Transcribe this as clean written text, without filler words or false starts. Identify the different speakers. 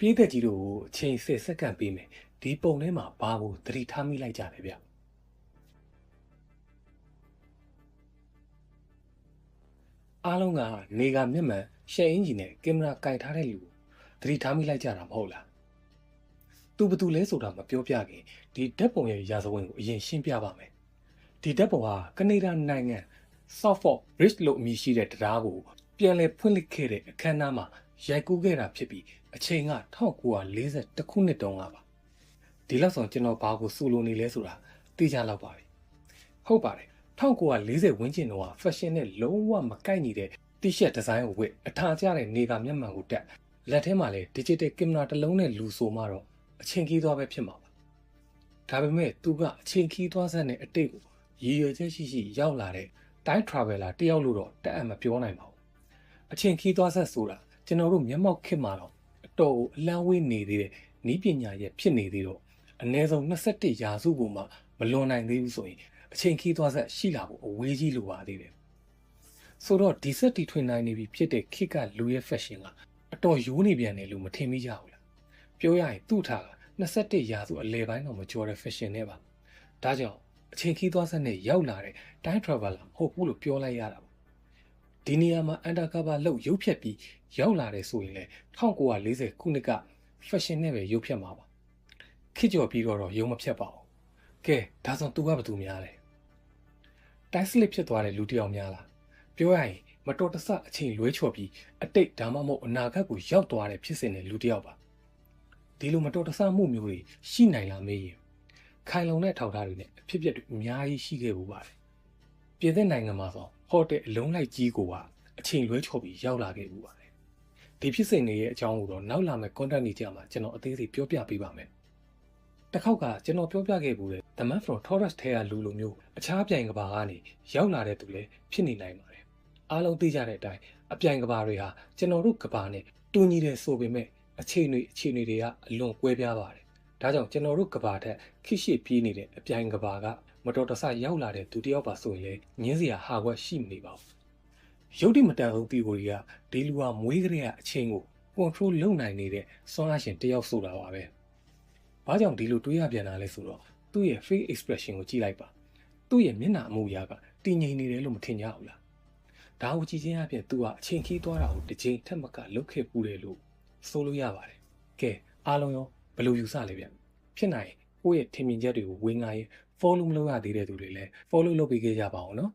Speaker 1: ပြည်သက်ကြီးတို့ကိုအချိန်10စက္ကန့်ပေးမယ်ဒီပုံထဲမှာဘာကိုသတိထားမိလိုက်ကြတယ်ဗျအားလုံးကနေကမျက်မှန်ရှယ်အင်ဂျီနဲ့ကင်မရာကင်ထားတဲ့လူသတိထားမိလိုက်ကြတာမဟုတ်လားသူဘသူလဲဆိုတာမပြောပြခင်ဒီဓာတ်ပုံရဲ့ရာဇဝင်ကိုအရင်ရှင်းပြပါမယ်ဒီဓာတ်ပုံဟာကနေဒါနိုင်ငံ Suffolk Bridge လို့အမည်ရှိတဲ့တရားကိုပြန်လည်ဖွင့်လှစ်ခဲ့တဲ့အခမ်းအနားမှာရိုက်ကူးခဲ့တာဖြစ်ပြီးအချိန်က1940ခုနှစ်တုန်းကပါဒီလောက်ဆိုကျွန်တော်ဘာကိုစူလိုနေလဲဆိုတာသိကြလောက်ပါပြီဟုတ်ပါတယ်1940ဝန်းကျင်တုန်းက fashion နဲ့လုံးဝမကိုက်ညီတဲ့ T-shirt ဒီဇိုင်းကိုဝတ်အထာကျတဲ့နေကမျက်မှန်ကိုတက်လက်ထဲမှာလည်း digital camera တစ်လုံးနဲ့လူဆိုမှတော့အချိန်ကြီးသွားပဲဖြစ်မှာပါဒါပေမဲ့သူကအချိန်ကြီးသွားစက်နဲ့အတိတ်ကိုရည်ရွယ်ချက်ရှိရောက်လာတဲ့ time traveler တယောက်လို့တော့တက်အပ်မပြောနိုင်ပါဘူးအချိန်ကြီးသွားစက်ဆိုတာကျွန်တော်တို့မျက်မှောက်ခေတ်မှာတော့အတော်ကိုအလန်းဝေးနေသေးတဲ့ဤပညာရဲ့ဖြစ်နေသေးတော့အနည်းဆုံး21ရာစုပုံမှာမလွန်နိုင်သေးဘူးဆိုရင်အချိန်ခီးသွားဆက်ရှိလာဖို့အဝေးကြီးလိုပါသေးတယ်ဆိုတော့ဒီဆက်တီထွင်နိုင်နေပြီဖြစ်တဲ့ခေတ်ကလူရဲ့ fashion ကအတော်ရိုးနေပြန်တယ်လို့မထင်မိကြဘူးလားပြောရရင်သူ့ထားက21ရာစုအလယ်ပိုင်းတော့မကျော်တဲ့ fashion နဲ့ပါဒါကြောင့်အချိန်ခီးသွားဆက်နဲ့ရောက်လာတဲ့ time traveler မဟုတ်ဘူးလို့ပြောလိုက်ရတာပါဒီနေရာမှာ undercover လောက်ရုပ်ဖြတ်ပြီးရောက်လာတယ်ဆိုရင်လေ1940ခုနှစ်က fashion နဲ့ပဲရုပ်ဖြတ်မှာပါခေတ်ကျော်ပြီးတော့ရုံမဖြတ်ပါဘူးကဲဒါဆိုသူကဘယ်သူများလဲတိုင်းစလစ်ဖြစ်သွားတဲ့လူတစ်ယောက်များလားပြောရရင်မတော်တဆအချိန်လွဲချော်ပြီးအတိတ်ဒါမှမဟုတ်အနာဂတ်ကိုရောက်သွားတဲ့ဖြစ်စဉ်တဲ့လူတစ်ယောက်ပါဒီလိုမတော်တဆမှုမျိုးတွေရှိနိုင်လားမေးရင်ခိုင်လုံတဲ့ထောက်ထားတွေနဲ့အဖြစ်အပျက်တွေအများကြီးရှိခဲ့ဘူးပါတယ်ပြည်သက်နိုင်ငံမှာဆိုဟိုတယ်အလုံးလိုက်ကြီးကအချိန်လွဲချော်ပြီးရောက်လာခဲ့ဘူးပါတယ်ဒီဖြစ်စဉ်တွေရဲ့အကြောင်းကိုတော့နောက်လာမယ့် content တွေကြမှာကျွန်တော်အသေးစိတ်ပြောပြပေးပါမယ်တစ်ခေါက်ကကျွန်တော်ပြောပြခဲ့ဘူးတဲ့ The Man from Taurus ထဲကလူလိုမျိုးအခြားပြိုင်ကဘာကနေရောက်လာတဲ့သူလည်းဖြစ်နေနိုင်ပါတယ်အားလုံးသိကြတဲ့အတိုင်းအပြိုင်ကဘာတွေဟာကျွန်တော်တို့ကဘာနဲ့တူညီတယ်ဆိုပေမဲ့အခြေအနေတွေကအလွန်ကွဲပြားပါတယ်ဒါကြောင့်ကျွန်တော်တို့ကဘာထက်ခိရှိပြေးနေတဲ့အပြိုင်ကဘာကမတော်တဆရောက်လာတဲ့သူတစ်ယောက်ပါဆိုရင်လည်းညင်းစရာဟာကွက်ရှိမနေပါဘူးရုပ်တိမတန်ဆုံး theory ကဒီလူဟာမွေးကလေးကအချိန်ကို control လုပ်နိုင်နေတဲ့စွမ်းအားရှင်တစ်ယောက်ဆိုတာပါပဲဘာကြောင့်ဒီလိုတွေးရပြန်တာလဲဆိုတော့သူ့ရဲ့ face expression ကိုကြည့်လိုက်ပါသူ့ရဲ့မျက်နှာအမူအရာကတည်ငြိမ်နေတယ်လို့မထင်ကြဘူးလားဒါကိုကြည့်ချင်းအပြင်သူကအချိန်ခီးသွားတာကိုတစ်ချိန်ထက်မကလုတ်ခဲ့ပူတယ်လို့ဆိုလို့ရပါတယ်ကဲအားလုံးရောဘယ်လိုယူဆလဲဗျဖြစ်နိုင်ကိုယ့်ရဲ့ထင်မြင်ချက်တွေကိုဝေငှားရင် follow မလုပ်ရသေးတဲ့သူတွေလည်း follow လုပ်ပေးကြပါအောင်နော်